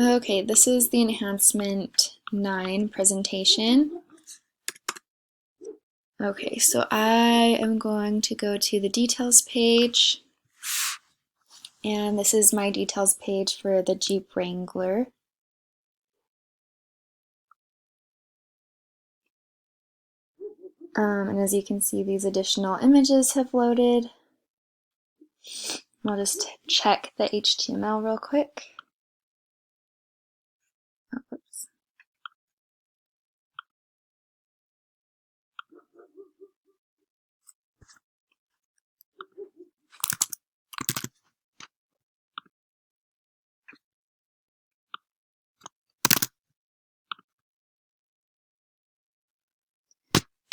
Okay, this is the Enhancement 9 presentation. Okay, so I am going to go to the details page, and this is my details page for the Jeep Wrangler. And as you can see, these additional images have loaded. I'll just check the HTML real quick. Oh, oops.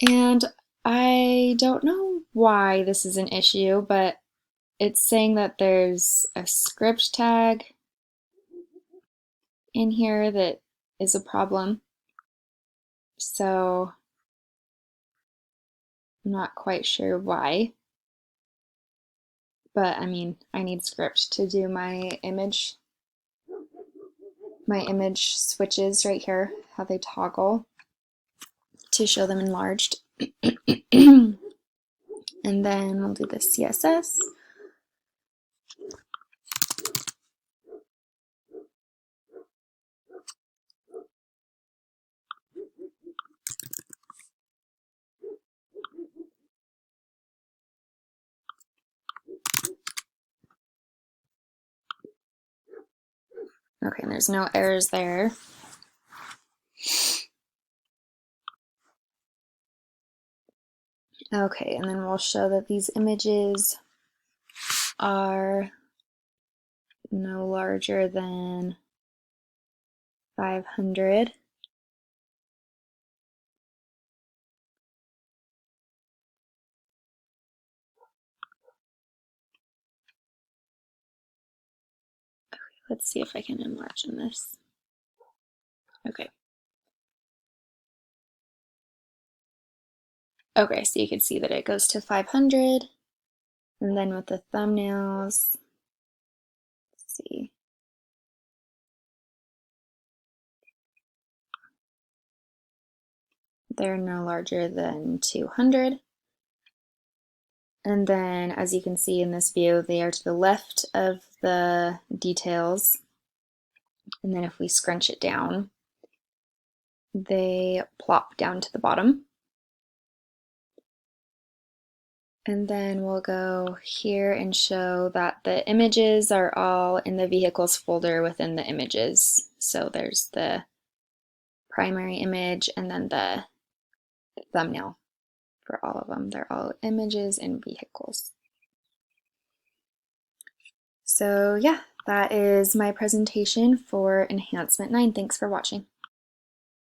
And I don't know why this is an issue, but it's saying that there's a script tag in here that is a problem. So I'm not quite sure why. But I mean, I need script to do my image switches right here, how they toggle to show them enlarged. And then we'll do the CSS. Okay, and there's no errors there. Okay, and then we'll show that these images are no larger than 500. Okay, let's see if I can enlarge in this. Okay. Okay, so you can see that it goes to 500. And then with the thumbnails, let's see. They're no larger than 200. And then, as you can see in this view, they are to the left of the details. And then if we scrunch it down, they plop down to the bottom. And then we'll go here and show that the images are all in the vehicles folder within the images. So there's the primary image and then the thumbnail for all of them. They're all images and vehicles. So yeah, that is my presentation for Enhancement 9. Thanks for watching.